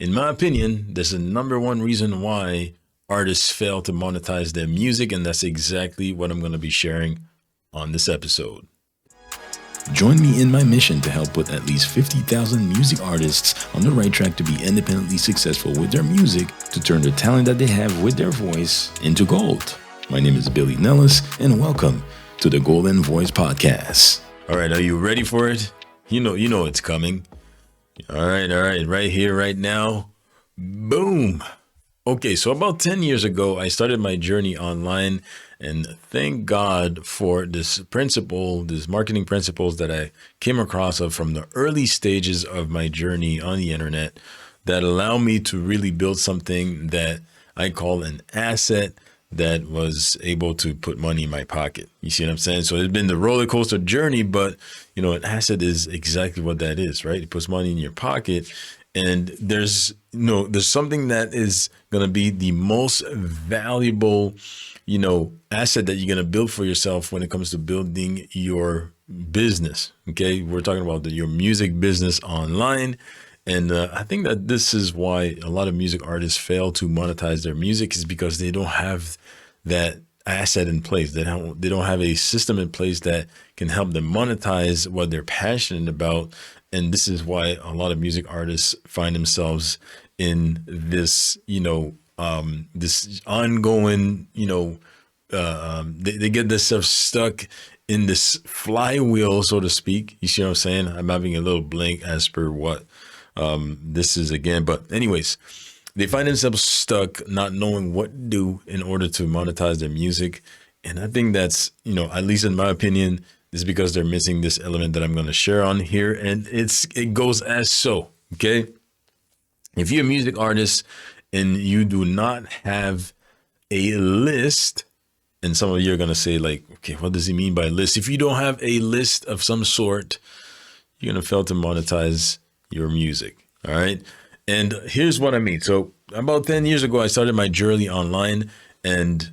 In my opinion, there's the number one reason why artists fail to monetize their music, and that's exactly what I'm going to be sharing on this episode. Join me in my mission to help put at least 50,000 music artists on the right track to be independently successful with their music, to turn the talent that they have with their voice into gold. My name is Billy Nellis, and welcome to the Golden Voice Podcast. All right, are you ready for it? You know it's coming. All right, right here, right now. Boom. Okay, so about 10 years ago, I started my journey online, and thank God for this marketing principles that I came across from the early stages of my journey on the internet that allow me to really build something that I call an asset that was able to put money in my pocket. You see what I'm saying? So it's been the roller coaster journey, but an asset is exactly what that is, right? It puts money in your pocket. And there's something that is going to be the most valuable, asset that you're going to build for yourself when it comes to building your business. Okay. We're talking about your music business online. And I think that this is why a lot of music artists fail to monetize their music, is because they don't have that asset in place. They don't have a system in place that can help them monetize what they're passionate about. And this is why a lot of music artists find themselves in this, this ongoing, they get themselves stuck in this flywheel, so to speak. You see what I'm saying? I'm having a little blank as per what this is again. But anyways, they find themselves stuck not knowing what to do in order to monetize their music. And I think that's, at least in my opinion, is because they're missing this element that I'm going to share on here. And it goes as so, okay? If you're a music artist and you do not have a list, and some of you are going to say like, okay, what does he mean by list? If you don't have a list of some sort, you're going to fail to monetize your music, all right? And here's what I mean. So about 10 years ago, I started my journey online. And,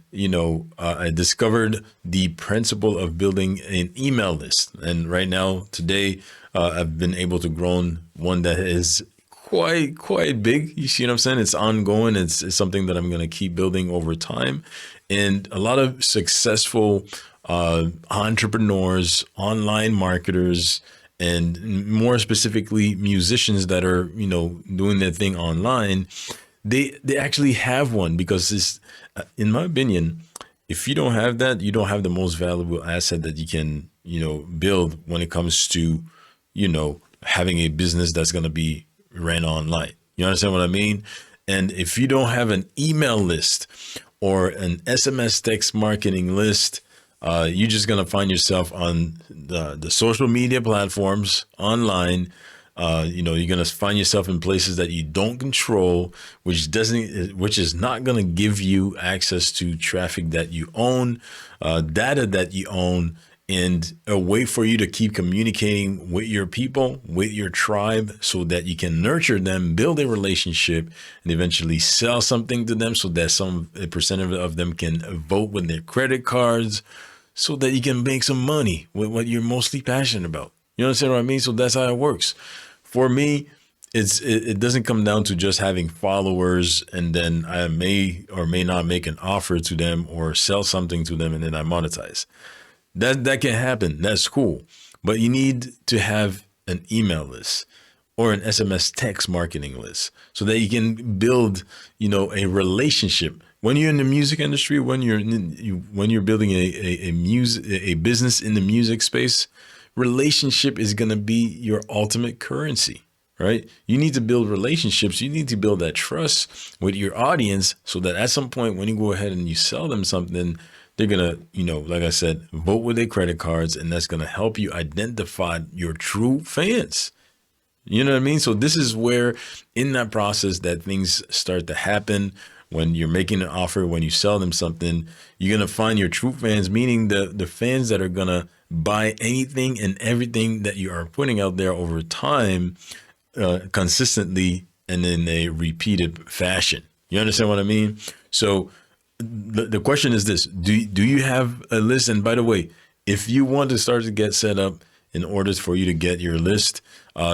I discovered the principle of building an email list. And right now, today, I've been able to grow one that is quite big. You see what I'm saying? It's ongoing. It's something that I'm going to keep building over time. And a lot of successful entrepreneurs, online marketers, and more specifically, musicians that are, doing their thing online, they actually have one, because it's, in my opinion, if you don't have that, you don't have the most valuable asset that you can, build when it comes to, having a business that's going to be ran online. You understand what I mean? And if you don't have an email list or an SMS text marketing list, you're just going to find yourself on the social media platforms online. You're going to find yourself in places that you don't control, which is not going to give you access to traffic that you own, data that you own, and a way for you to keep communicating with your people, with your tribe, so that you can nurture them, build a relationship, and eventually sell something to them, so that a percentage of them can vote with their credit cards, so that you can make some money with what you're mostly passionate about. You understand what I mean? So that's how it works. For me, it doesn't come down to just having followers and then I may or may not make an offer to them or sell something to them and then I monetize. That can happen. That's cool. But you need to have an email list or an SMS text marketing list so that you can build, a relationship. When you're in the music industry, when you're building a business in the music space, relationship is going to be your ultimate currency, right? You need to build relationships. You need to build that trust with your audience so that at some point when you go ahead and you sell them something, they're going to, like I said, vote with their credit cards, and that's going to help you identify your true fans. You know what I mean? So this is where in that process that things start to happen. When you're making an offer, when you sell them something, you're going to find your true fans, meaning the fans that are going to buy anything and everything that you are putting out there over time, consistently and in a repeated fashion. You understand what I mean? So the question is this: do you have a list? And by the way, if you want to start to get set up, in order for you to get your list,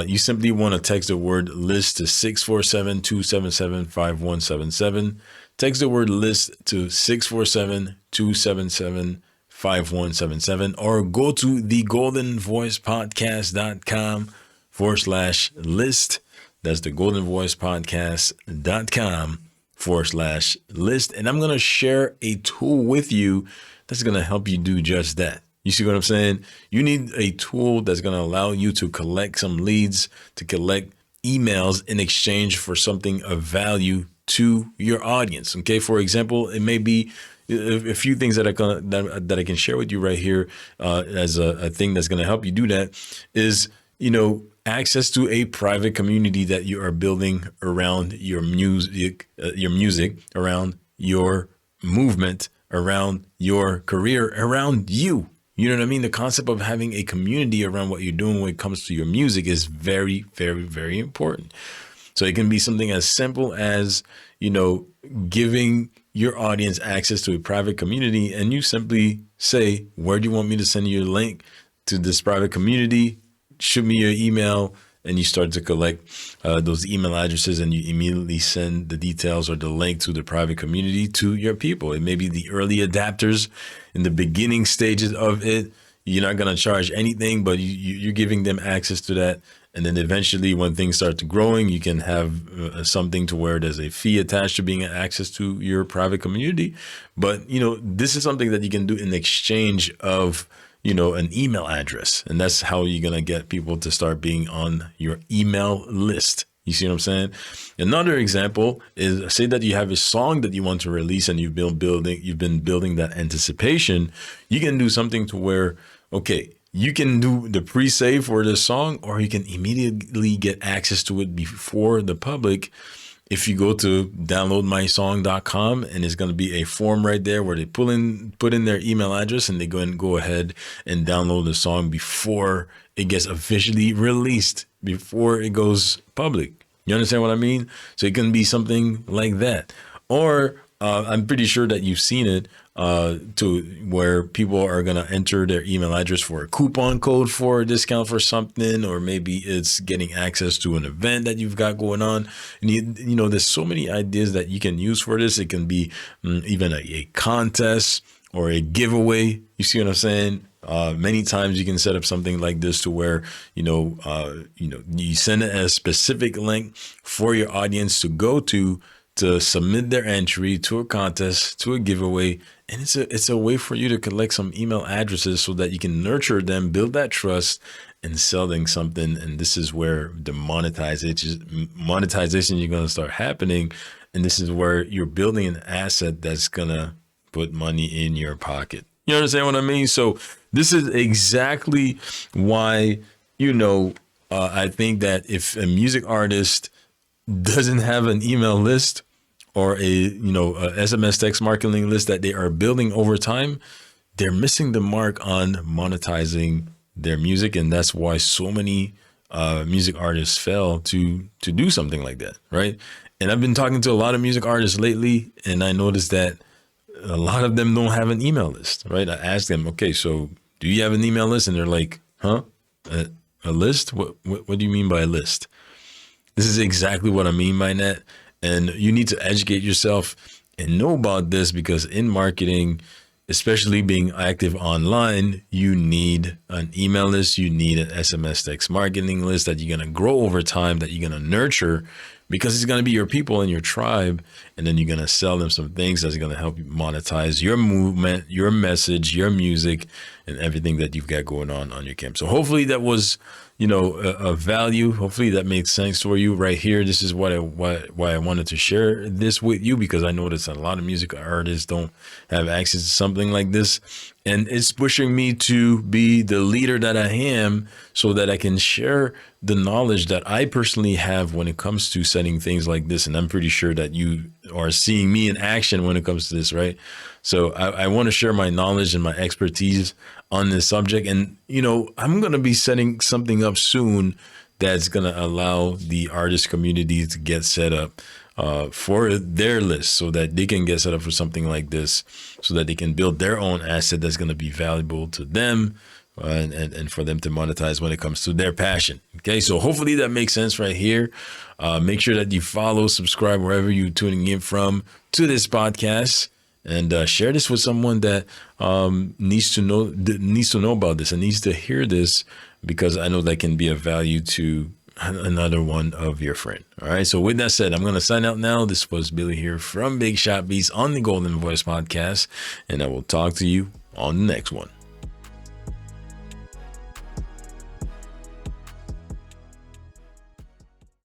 you simply want to text the word list to 647-277-5177. Text the word list to 647-277-5177, or go to thegoldenvoicepodcast.com/list. That's thegoldenvoicepodcast.com/list. And I'm going to share a tool with you that's going to help you do just that. You see what I'm saying? You need a tool that's going to allow you to collect some leads, to collect emails in exchange for something of value to your audience. Okay. For example, it may be a few things that I can share with you right here as a thing that's going to help you do that is, access to a private community that you are building around your music, around your movement, around your career, around you. You know what I mean? The concept of having a community around what you're doing when it comes to your music is very, very, very important. So it can be something as simple as, giving your audience access to a private community, and you simply say, where do you want me to send you a link to this private community? Shoot me your email, and you start to collect those email addresses, and you immediately send the details or the link to the private community to your people. It may be the early adapters in the beginning stages of it. You're not going to charge anything, but you're giving them access to that. And then eventually when things start to growing, you can have something to where there's a fee attached to being access to your private community. But, this is something that you can do in exchange of, an email address. And that's how you're going to get people to start being on your email list. You see what I'm saying? Another example is, say that you have a song that you want to release and you've been building that anticipation. You can do something to where, okay, you can do the pre-save for this song, or you can immediately get access to it before the public. If you go to downloadmysong.com, and it's going to be a form right there where they put in their email address, and they go ahead and download the song before it gets officially released, before it goes public. You understand what I mean? So it can be something like that. Or I'm pretty sure that you've seen it to where people are going to enter their email address for a coupon code for a discount for something, or maybe it's getting access to an event that you've got going on. And there's so many ideas that you can use for this. It can be even a contest or a giveaway. You see what I'm saying? Many times you can set up something like this to where, you send a specific link for your audience to go to submit their entry to a contest, to a giveaway. And it's a way for you to collect some email addresses so that you can nurture them, build that trust, and sell them something. And this is where the monetization you're going to start happening. And this is where you're building an asset that's going to put money in your pocket. You understand what I mean? So this is exactly why, I think that if a music artist doesn't have an email list or a SMS text marketing list that they are building over time, they're missing the mark on monetizing their music. And that's why so many music artists fail to do something like that, right? And I've been talking to a lot of music artists lately, and I noticed that a lot of them don't have an email list, right? I asked them, okay, so do you have an email list? And they're like, huh? A list? What do you mean by a list? This is exactly what I mean by that. And you need to educate yourself and know about this, because in marketing, especially being active online, you need an email list. You need an SMS text marketing list that you're going to grow over time, that you're going to nurture, because it's going to be your people and your tribe. And then you're going to sell them some things that's going to help you monetize your movement, your message, your music, and everything that you've got going on your camp. So hopefully that was, a value. Hopefully that makes sense for you right here. This is why I wanted to share this with you, because I noticed that a lot of music artists don't have access to something like this. And it's pushing me to be the leader that I am, so that I can share the knowledge that I personally have when it comes to setting things like this. And I'm pretty sure that you are seeing me in action when it comes to this, right? So I want to share my knowledge and my expertise on this subject. And, I'm going to be setting something up soon that's going to allow the artist community to get set up for their list, so that they can get set up for something like this, so that they can build their own asset that's going to be valuable to them, and for them to monetize when it comes to their passion. Okay, so hopefully that makes sense right here. Make sure that you follow, subscribe wherever you're tuning in from to this podcast, and share this with someone that needs to know about this and needs to hear this, because I know that can be of value to another one of your friend. All right. So with that said, I'm going to sign out now. This was Billy here from Big Shot Beats on the Golden Voice Podcast, and I will talk to you on the next one.